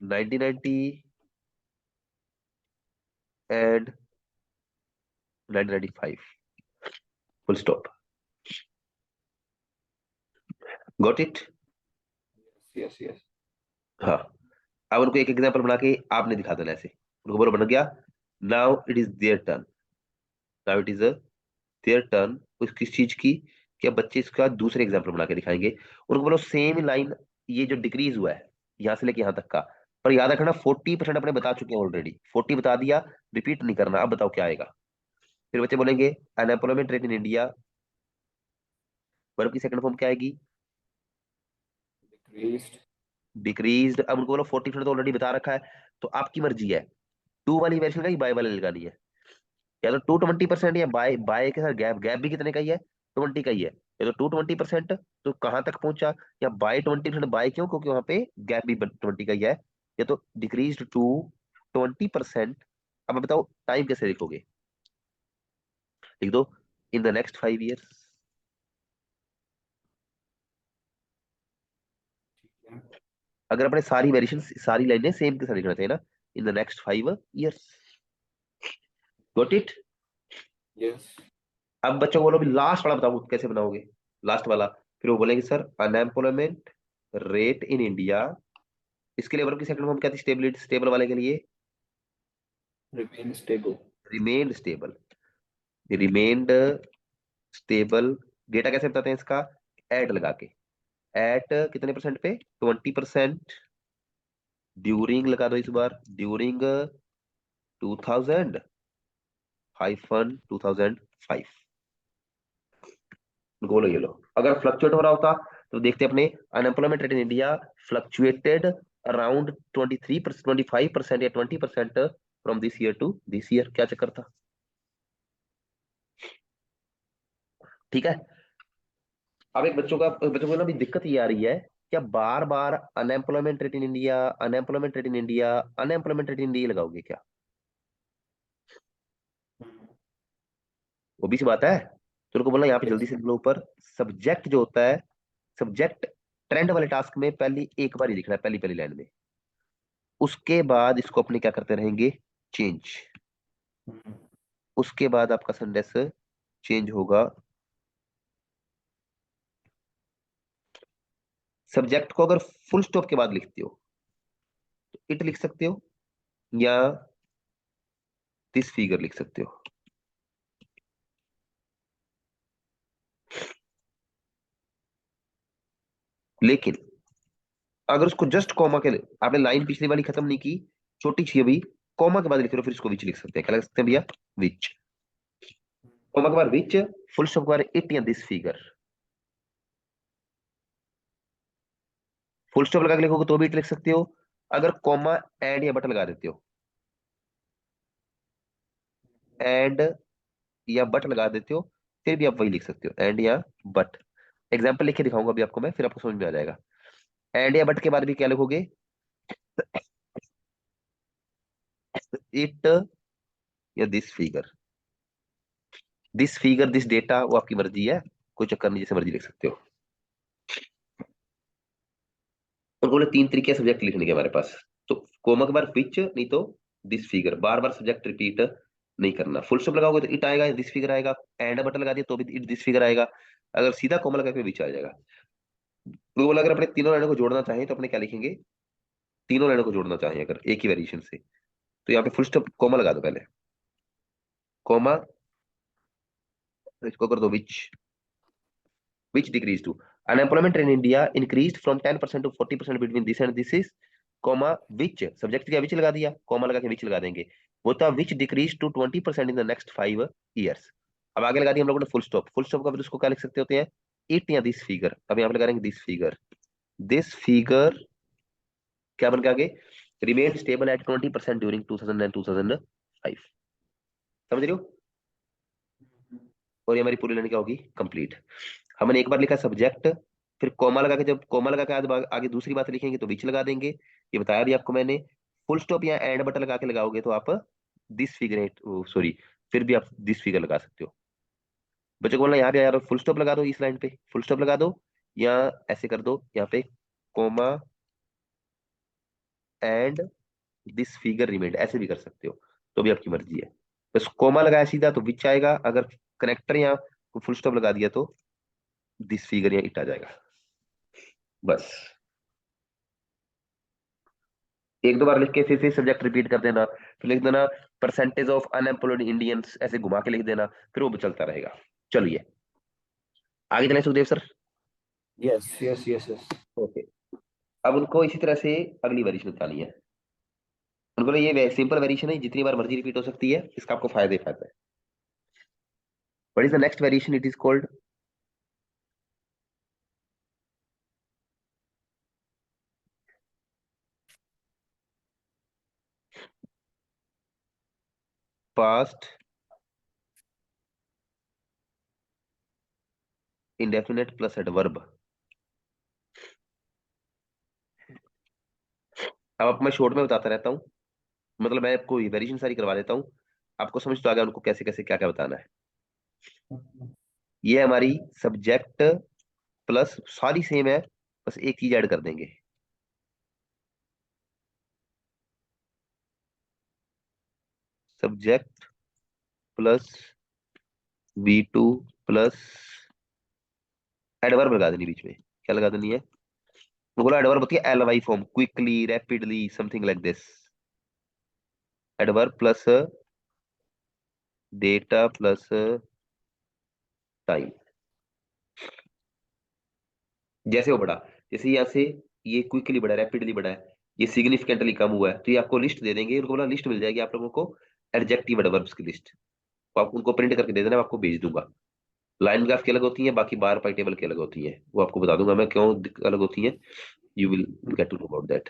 1990 and 1995, full stop. Got it? Yes yes. हाँ। अब उनको एक एग्जांपल बना के आपने दिखा देना ऐसे। उनको बोलो बन गया, now it is there turn. Now it is there turn, उस किस चीज की? क्या बच्चे इसका दूसरे एग्जांपल बना के दिखाएंगे। उनको बोलो सेम लाइन, ये जो डिक्रीज हुआ है यहां से लेके यहां तक का, पर याद रखना 40% अपने बता चुके हैं ऑलरेडी, 40 बता दिया, रिपीट नहीं करना। अब बताओ क्या आएगा। फिर बच्चे बोलेंगे unemployment rate in India, verb की सेकंड फॉर्म क्या आएगी? डिक्रीज्ड। डिक्रीज्ड। अब उनको बोलो 40% तो ऑलरेडी बता रखा है, तो आपकी मर्जी है, टू वाली वेरिएशन का बाय वाले लगानी है, या तो 220% या बाय, बाय के साथ गैप, गैप भी कितने का ही है? 20 का ही है। या तो 220%, तो कहां तक पहुंचा, या बाय 20%, बाय क्यों? क्योंकि वहां पे गैप भी 20 का ही है। या तो डिक्रीज टू 20%। अब बताओ टाइम कैसे लिखोगे? लिख दो इन द नेक्स्ट 5 years। अगर अपने सारी वेरिएशन, सारी लाइनें सेम के साथ लिखना चाहिए ना, इन the next 5 years। Got it? Yes. अब बच्चों को बोलो भी लास्ट वाला बताओ कैसे बनाओगे, लास्ट वाला। फिर वो बोलेंगे sir unemployment rate in India, इसके लिए वर्ब की सेकंड फॉर्म क्या थी स्टेबिलिटी, स्टेबल वाले के लिए? Remain stable. Remained stable. Remained stable. Data कैसे बताते हैं इसका? एट लगा के, एट कितने परसेंट पे? 20%। ड्यूरिंग लगा दो इस बार, ड्यूरिंग 2000 हाइफन 2005। गोलो ये लो। अगर फ्लक्चुएट हो रहा होता तो देखते अपने, unemployment rate in India fluctuated around 23%, 25% या 20% from this year to this year. क्या चक्कर था? ठीक है। अब एक बच्चों को ना भी दिक्कत ये आ रही है, क्या बार बार unemployment rate in India, unemployment rate in India, unemployment rate in India लगाओगे क्या? वो भी सी बात है। तो उनको बोलना यहाँ पे जल्दी यस। से लिख लो ऊपर, सब्जेक्ट जो होता है, सब्जेक्ट ट्रेंड वाले टास्क में पहली एक बार ही लिखना है, पहली पहली लाइन में। उसके बाद इसको अपने क्या करते रहेंगे? चेंज। उसके बाद आपका सेंटेंस चेंज होगा। सब्जेक्ट को अगर फुल स्टॉप के बाद लिखते हो तो इट लिख सकते हो, या दिस फिगर लिख सकते हो। लेकिन अगर उसको जस्ट कॉमा के, आपने लाइन पिछली वाली खत्म नहीं की, छोटी सी अभी, कॉमा के बाद लिख रहे हो, फिर इसको विच लिख सकते हैं। क्या लिख सकते हैं भैया? विच। कॉमा के बाद विच, फुल स्टॉप के बाद इट या दिस फिगर। फुल स्टॉप लगा के लिखोगे तो भी इट लिख सकते हो, अगर कॉमा एंड या बट लगा देते हो, एंड या बट लगा देते हो, फिर भी आप वही लिख सकते हो, एंड या बट। एग्जाम्पल लिख के दिखाऊंगा अभी आपको मैं, फिर आपको समझ में आ जाएगा। एंड या बट के बाद भी क्या लिखोगे, इट या दिस फिगर दिस डेटा, वो आपकी मर्जी है, कोई चक्कर नहीं, जैसे मर्जी लिख सकते हो। और बोले तीन तरीके सब्जेक्ट लिखने के हमारे पास, तो कोमा के बाद विच, नहीं तो this figure, bar bar subject repeat नहीं करना। फुल स्टॉप लगाओगे तो इट आएगा, दिस फिगर आएगा, एंड बटन लगा दिया तो भी इट दिस फिगर आएगा, अगर सीधा कोमा लगा के विच आ जाएगा। तो बोला अगर अपने तीनों लाइनों को जोड़ना चाहें तो अपने क्या लिखेंगे, तीनों लाइनों को जोड़ना चाहें अगर एक ही वेरिएशन से, तो यहाँ पे फुल स्टॉप कोमा लगा दो पहले, कोमा, इसको कर दो विच, which decreased to, unemployment in India increased from 10% to 40% between this and this is, comma which, subject क्या which लगा दिया, कॉमा लगा के which लगा देंगे, वो था which decreased to 20% in the next 5 years। अब आगे लगा दिया हम लोगों ने फुल स्टॉप, फुल स्टॉप का फिर उसको क्या लिख सकते होते हैं, इट या दिस फिगर, अब यहाँ पे लगा देंगे दिस फिगर क्या बन के आगे, remain stable at 20% during 2000 and 2005। समझ रहे हो, और ये हमारी पूरी लाइन क्या होगी, कंप्लीट। हमने एक बार लिखा सब्जेक्ट, फिर कोमा लगा के, जब कोमा लगा के आगे दूसरी बात लिखेंगे तो विच लगा देंगे, ये बताया भी आपको मैंने। फुल स्टॉप या एंड बटन लगा के लगाओगे तो आप दिस फिगर, सॉरी, फिर भी आप दिस फिगर लगा सकते हो। बच्चों को बोलना यहाँ पे यार फुल स्टॉप लगा दो, इस लाइन पे फुल स्टॉप लगा दो, या ऐसे कर दो यहाँ पे, comma and this figure remained, ऐसे भी कर सकते हो, तो भी आपकी मर्जी है। बस कोमा लगाया सीधा तो विच आएगा, अगर कनेक्टर या फुल स्टॉप लगा दिया तो दिस फिगर या इट आ जाएगा, बस। एक दो बार लिख के फिर सब्जेक्ट रिपीट कर देना, फिर लिख देना परसेंटेज ऑफ अनएम्प्लॉयड इंडियंस, ऐसे घुमा के लिख देना, फिर वो चलता रहेगा। चलिए आगे चले Sukhdev sir. Yes, yes, yes, yes. Okay, अब उनको इसी तरह से अगली वेरिएशन बतानी है। उनको ये सिंपल वेरिएशन है, जितनी बार मर्जी रिपीट हो सकती है, इसका आपको फायदा ही फायदा है। What is the next variation, it is called past indefinite plus adverb. अब आपको मैं शॉर्ट में बताता रहता हूँ, मतलब मैं आपको वेरिएशन सारी करवा देता हूँ, आपको समझ तो आ गया उनको कैसे कैसे क्या क्या बताना है। ये हमारी सब्जेक्ट प्लस, सारी सेम है, बस एक चीज ऐड कर देंगे, subject plus V2 plus adverb लगा देनी बीच में, क्या लगा देनी है, वो बोला एडवर्ब होती है LY form, quickly, rapidly, something like this, adverb plus data plus time. जैसे वो बढ़ा, जैसे यहाँ से ये क्विकली बढ़ा, रैपिडली बढ़ा है, ये सिग्निफिकेंटली कम हुआ है, तो ये आपको लिस्ट दे देंगे, उनको बोला लिस्ट मिल जाएगी आप लोगों को, एडजेक्टिव एडवर्ब्स की लिस्ट, तो आप उनको प्रिंट करके दे देना, मैं आपको भेज दूंगा। लाइन ग्राफ की अलग होती है, बाकी बार पाई टेबल की अलग होती है, वो आपको बता दूंगा मैं क्यों अलग होती है, you will get to know about that.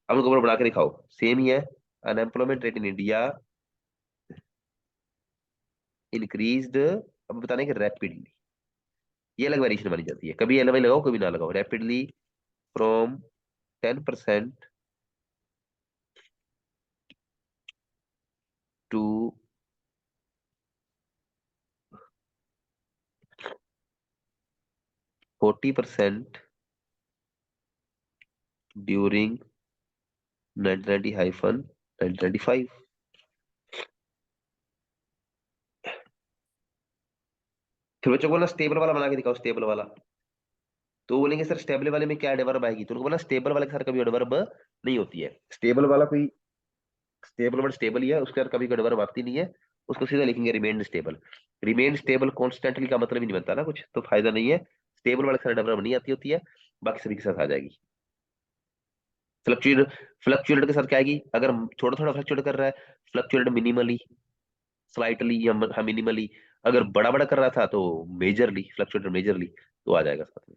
अब उनको बना के दिखाओ, सेम ही है, unemployment rate in India increased, अब बताने कि रैपिडली, ये अलग वेरिएशन मानी जाती है, कभी एलवाई लगाओ कभी ना लगाओ, रैपिडली फ्रॉम 10% टू 40% ड्यूरिंग 1990-1995। फिर बच्चों को ना स्टेबल वाला बना के दिखाओ, स्टेबल वाला, तो बोलेंगे सर स्टेबल वाले में क्या एडवर्ब आएगी, तो उनको बोला स्टेबल वाले के साथ कभी एडवर्ब नहीं होती है, स्टेबल वाला कोई स्टेबल वर्ड स्टेबल ही है, उसके साथ कभी एडवर्ब आती नहीं है, उसको सीधा लिखेंगे remain stable. Remain stable constantly का मतलब ही नहीं बनता ना कुछ, तो फायदा नहीं है, स्टेबल वाले के साथ एडवर्ब नहीं आती होती है, बाकी सभी के साथ आ जाएगी। फ्लक्चुएट, फ्लक्चुएट के साथ क्या आएगी, अगर थोड़ा थोड़ा फ्लक्चुएट कर रहा है, फ्लक्चुएट मिनिमली, स्लाइटली या मिनिमली, अगर बड़ा बड़ा कर रहा था तो मेजरली, फ्लक्चुएटेड मेजरली, तो आ जाएगा साथ में।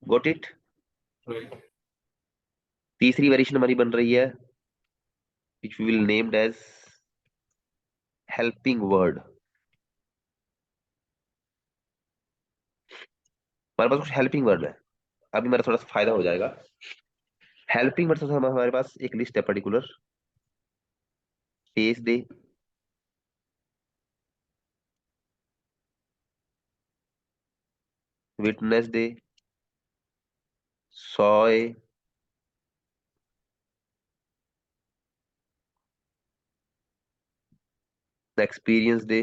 Got it. Right. तीसरी वेरिएशन हमारी बन रही है which we will named as helping word. हमारे पास कुछ हेल्पिंग वर्ड है, अभी मेरा थोड़ा सा फायदा हो जाएगा। हेल्पिंग वर्ड हमारे पास एक लिस्ट है particular. Face day, witness day, soy, experience day,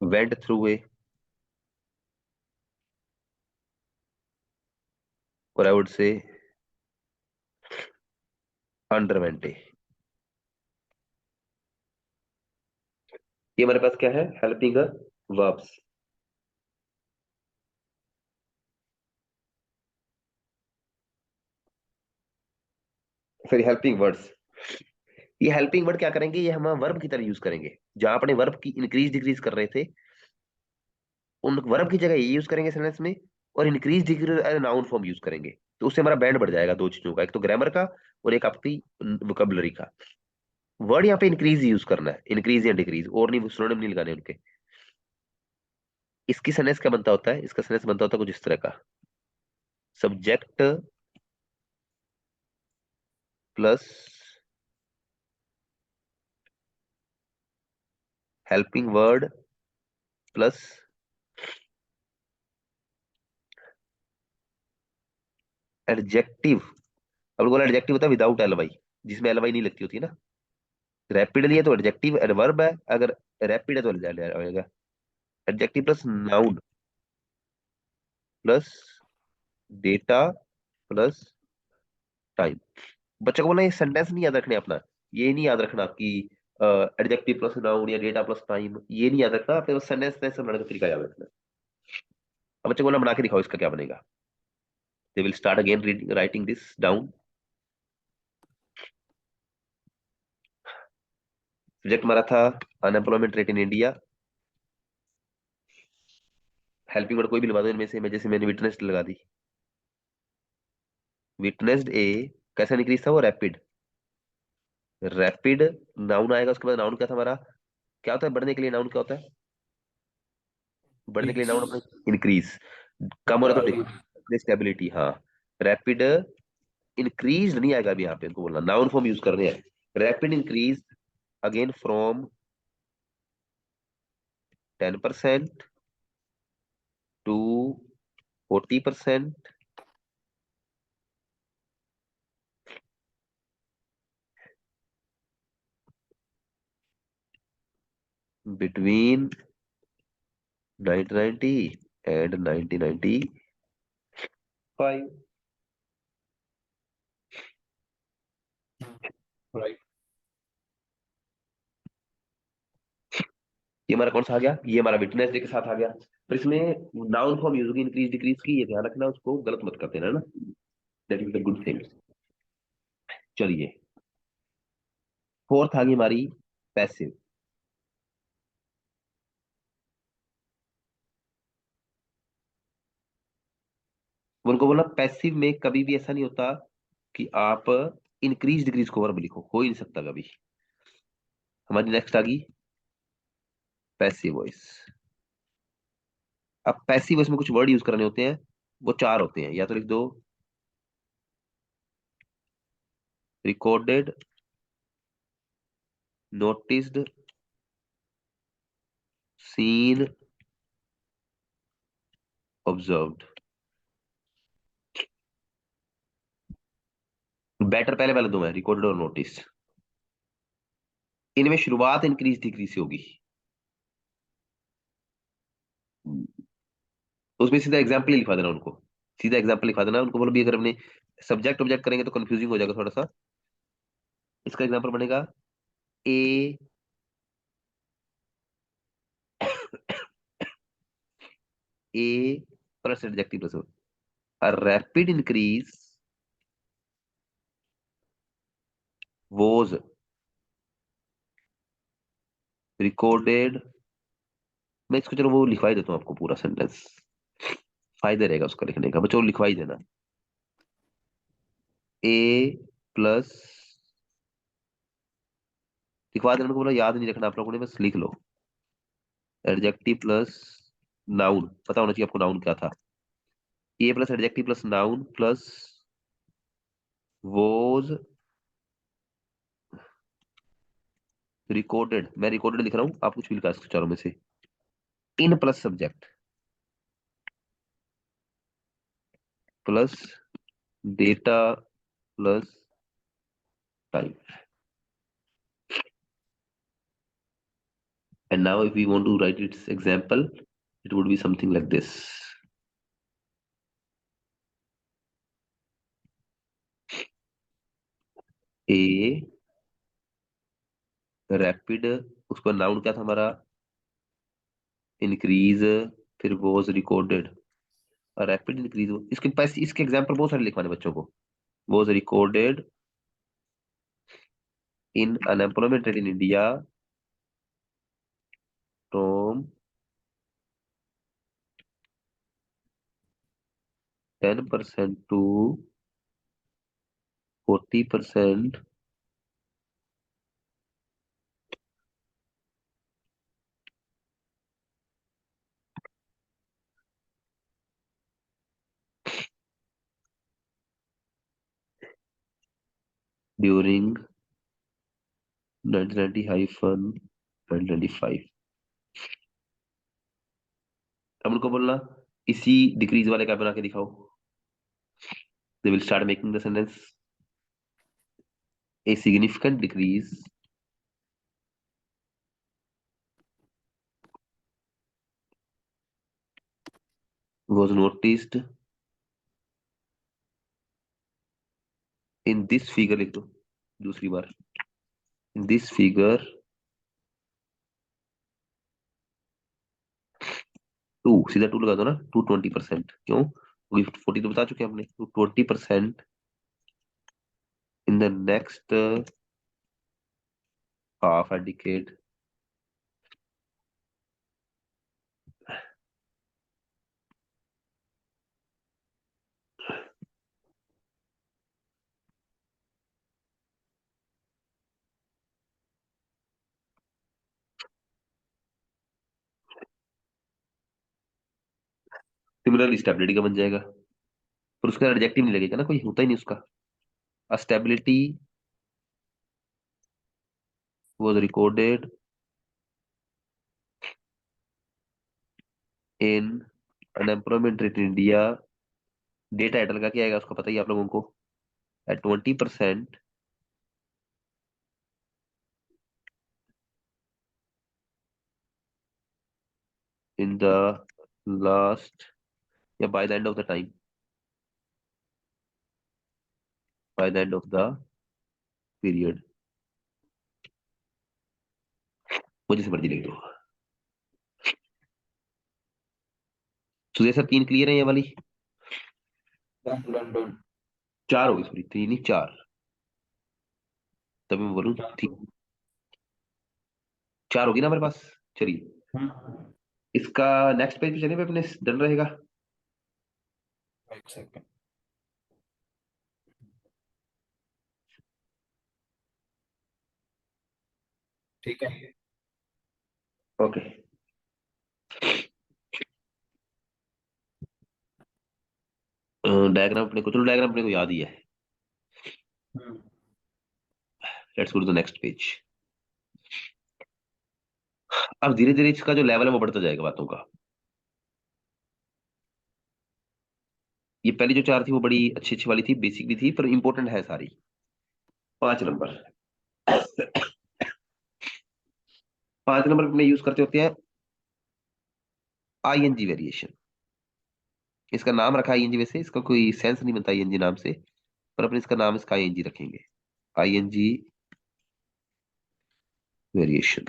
went through a, और आई वुड से अंडरवेंट ए। ये हमारे पास क्या है, हेल्पिंग वर्ब्स। फिर हेल्पिंग वर्ड्स, ये हेल्पिंग वर्ड क्या करेंगे, ये हम वर्ब की तरह यूज करेंगे। जहां अपने वर्ब की इंक्रीज डिक्रीज कर रहे थे, उन वर्ब की जगह ये यूज करेंगे सेंटेंस में, और increase decrease as noun form use करेंगे। तो उससे हमारा बैंड बढ़ जाएगा दो चीजों का, एक तो ग्रामर का और एक आपकी वोकेबलरी का। वर्ड यहाँ पे इंक्रीज यूज करना है, इंक्रीज या डिक्रीज, और नहीं सिनोनिम नहीं लगाने उनके। इसकी सेंटेंस क्या बनता होता है, इसका सेंटेंस बनता होता है कुछ इस तरह का। Subject plus helping word plus adjective. अब बोला एडजेक्टिव होता है विदाउट एल वाई, जिसमें एल वाई नहीं लगती होती है ना। रैपिडली है तो एडजेक्टिव एडवर्ब है, अगर रैपिड है तो आएगा adjective plus noun plus data plus time. बच्चों को बोला ये सेंटेंस नहीं याद रखने अपना, ये नहीं याद रखना कि एडजेक्टिव प्लस नाउन या डेटा प्लस टाइम, ये नहीं याद रखना, अपने सेंटेंस बनाने का तरीका याद रखना। अब बच्चों को बोला बना के दिखाओ इसका क्या बनेगा। They will start again reading writing this down. Subject हमारा था unemployment rate in India. Helping word कोई भी लगा दो इनमें से, मैं जैसे मैंने विटनेस लगा दी। विटनेस्ड ए कैसा इंक्रीज था वो, रैपिड। रैपिड नाउन आएगा, उसके बाद नाउन क्या था हमारा, क्या होता है बढ़ने के लिए नाउन क्या होता है, बढ़ने के लिए नाउन अपना इंक्रीज। कम हो रहा है तो Increase. डिक्रीज, स्टेबिलिटी, हाँ। रैपिड इंक्रीज नहीं आएगा अभी यहाँ पे, उनको बोलना नाउन फॉर्म यूज करने हैं। Rapid increase again from 10% to 40%, between 1990 and 1995। Right. ये हमारा कौन सा आ गया, ये हमारा विटनेस डे के साथ आ गया। पर इसमें नाउन फॉर्म यूज होगी इंक्रीज डिक्रीज की, ये ध्यान रखना, उसको गलत मत कर देना ना। That is the good thing. चलिए, फोर्थ आ गई हमारी पैसिव। उनको बोला पैसिव में कभी भी ऐसा नहीं होता कि आप इंक्रीज डिक्रीज को वर्ब लिखो, हो ही नहीं सकता कभी। हमारी नेक्स्ट आ गई पैसिव वॉइस। अब पैसिव वॉइस में कुछ वर्ड यूज करने होते हैं, वो चार होते हैं, या तो लिख दो recorded, noticed, seen, observed. Better पहले वाले दो हैं, रिकॉर्डेड और नोटिस। इनमें शुरुआत इंक्रीज डिक्रीज से होगी। उसमें सीधा एग्जाम्पल ही लिखवा देना उनको, सीधा एग्जाम्पल लिखवा देना उनको, बोलो भी अगर हमने सब्जेक्ट ऑब्जेक्ट करेंगे तो कंफ्यूजिंग हो जाएगा थोड़ा सा। इसका एग्जाम्पल बनेगा a a plus adjective plus a rapid increase was recorded. मैं इसको चलो वो लिखवा ही देता हूँ आपको पूरा सेंटेंस, फायदा रहेगा उसका लिखने का, बच्चों लिखवा ही देना। ए प्लस, लिखवा देने को बोला, याद नहीं रखना आप लोगों ने, बस लिख लो। एडजेक्टिव प्लस नाउन, पता होना चाहिए आपको नाउन क्या था। A plus adjective plus noun plus was recorded, मैं रिकॉर्डेड लिख रहा हूँ, आप कुछ भी लिखा इसको चारों में से। In plus subject plus data plus time. And now if we want to write its example, it would be something like this. A rapid, उसका नाउन क्या था हमारा, इंक्रीज, फिर वॉज रिकॉर्डेड, रैपिड इंक्रीज। इसके पास इसके एग्जांपल बहुत सारे लिखवाने बच्चों को। Was recorded in unemployment rate in India from 10% to 40% during 1990-1995। अब उनको बोलना इसी डिक्रीज वाले का बना के दिखाओ। They will start making the sentence. A significant decrease was noticed in this figure, लिख दो दूसरी बार, in this figure टू, सीधा टू लगा दो ना, टू 20%, क्यों, 40 तो बता चुके हैं हमने, to 20% in the next half a decade। Similarly stability का बन जाएगा, पर उसका एडजेक्टिव नहीं लगेगा ना, कोई होता ही नहीं उसका। Stability was recorded in unemployment rate in India, data title का क्या आएगा उसका पता ही है आप लोगों को, एट 20% इन द लास्ट, या by the end of the time, by the end of the period, मुझे से मर्जी लिख दो। सुजय सर तीन क्लियर है ये वाली, Done, done, done. चार होगी, सॉरी तीन नहीं चार, तभी मैं बोलूँ तीन, चार होगी ना हमारे पास। चलिए Hmm. इसका नेक्स्ट पेज पे चलिए, अपने डन रहेगा। Wait a second. ठीक है। ओके, डायग्राम अपने को, चलो डायग्राम अपने को याद ही है। Hmm. Let's go to the next page. अब धीरे धीरे इसका जो लेवल है वो बढ़ता जाएगा बातों का। ये पहली जो चार थी वो बड़ी अच्छी अच्छी वाली थी, बेसिक भी थी, पर इंपॉर्टेंट है सारी। 5 नंबर, 5 नंबर में यूज करते होते हैं आईएनजी वेरिएशन। इसका नाम रखा आईएनजी, वैसे इसका कोई सेंस नहीं बनता आईएनजी नाम से, पर अपने इसका नाम इसका आईएनजी रखेंगे, आईएनजी वेरिएशन।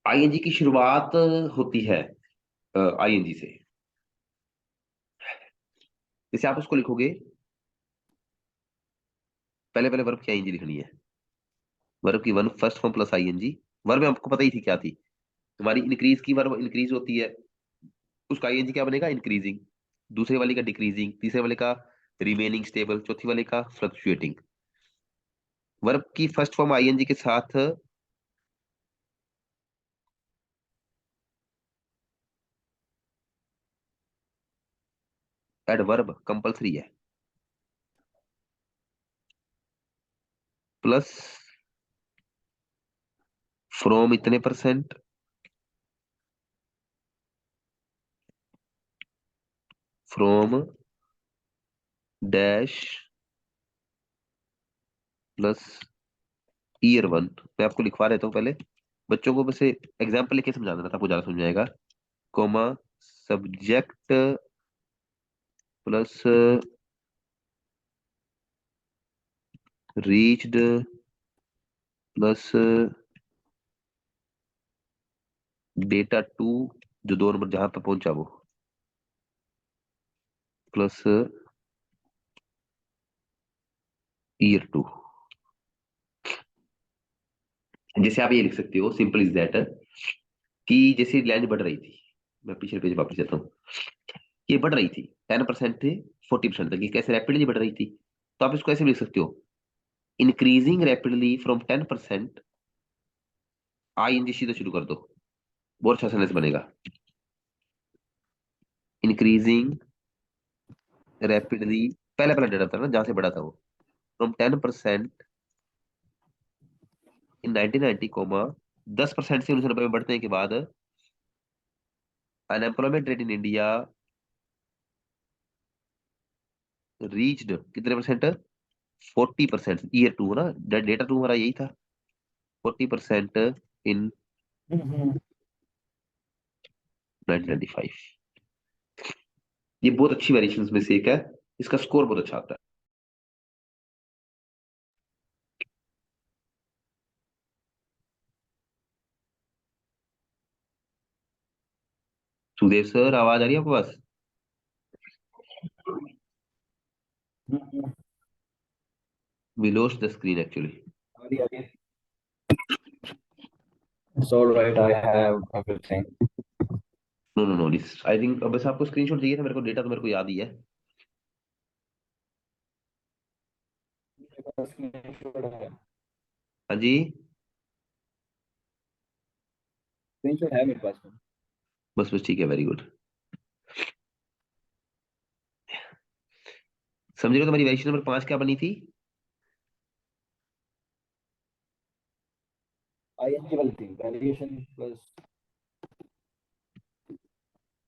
आईएनजी की शुरुआत होती है आईएनजी से। जैसे आप उसको लिखोगे पहले पहले वर्ब की आईएनजी लिखनी है। वर्ब की one first form plus ING. Verb आपको पता ही थी क्या थी, तुम्हारी इंक्रीज की वर्ब इंक्रीज होती है, उसका आईएनजी क्या बनेगा, इंक्रीजिंग। दूसरे वाले का डिक्रीजिंग, तीसरे वाले का रिमेनिंग स्टेबल, चौथी वाले का फ्लक्चुएटिंग। वर्ब की फर्स्ट फॉर्म आईएनजी के साथ एडवर्ब कंपलसरी है, प्लस फ्रॉम इतने percent, from dash plus year one. मैं आपको लिखवा देता हूँ पहले, बच्चों को वैसे एग्जाम्पल लेके समझाना था, आपको ज्यादा समझ आएगा। Comma subject plus reached plus data to, जो 2 नंबर जहां पर पहुंचा वो, प्लस ईयर टू। जैसे आप ये लिख सकते हो, सिंपल इज दैट, कि जैसे लाइन बढ़ रही थी, मैं पिछले पेज वापस जाता हूँ, ये बढ़ रही थी 10% से 40% तक, ये कैसे रैपिडली बढ़ रही थी, तो आप इसको ऐसे भी लिख सकते हो, increasing rapidly from 10%, I N G सीधा शुरू कर दो, बहुत अच्छा सेंटेंस बनेगा। इंक्रीजिंग रैपिडली, पहला पहला डेटा था ना जहां से बढ़ा था वो, फ्रॉम 10% इन 1990 कोमा 10% से 1990 में बढ़ने के बाद, unemployment rate in India reached कितने परसेंट, 40%। ईयर टू ना, डेटा टू हमारा यही था, 40% इन हम्म, 1995। ये बहुत अच्छी वेरिएशन में से एक है, इसका स्कोर बहुत अच्छा आता है। सुदेव सर, आवाज आ रही है आपके पास? हम्म, We lost the screen actually. आगे it's all right, I have everything. No no no, I think बस आपको स्क्रीनशॉट चाहिए था, मेरे को डेटा तो मेरे को याद ही है। मेरे पास स्क्रीनशॉट है, हाँ जी, स्क्रीनशॉट है मेरे पास में। बस बस ठीक है, वेरी गुड। समझ रहे हो, तुम्हारी वेरिएशन नंबर 5 क्या बनी थी? आईएनजी वाली थी, variation plus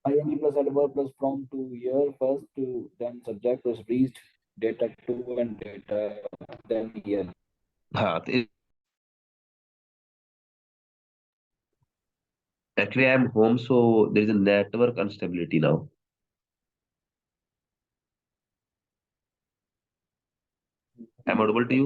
ing plus adverb plus from to year first to then subject was reached data to and data then year. हाँ, तो actually I am home, so there is a network instability now. I am audible to you?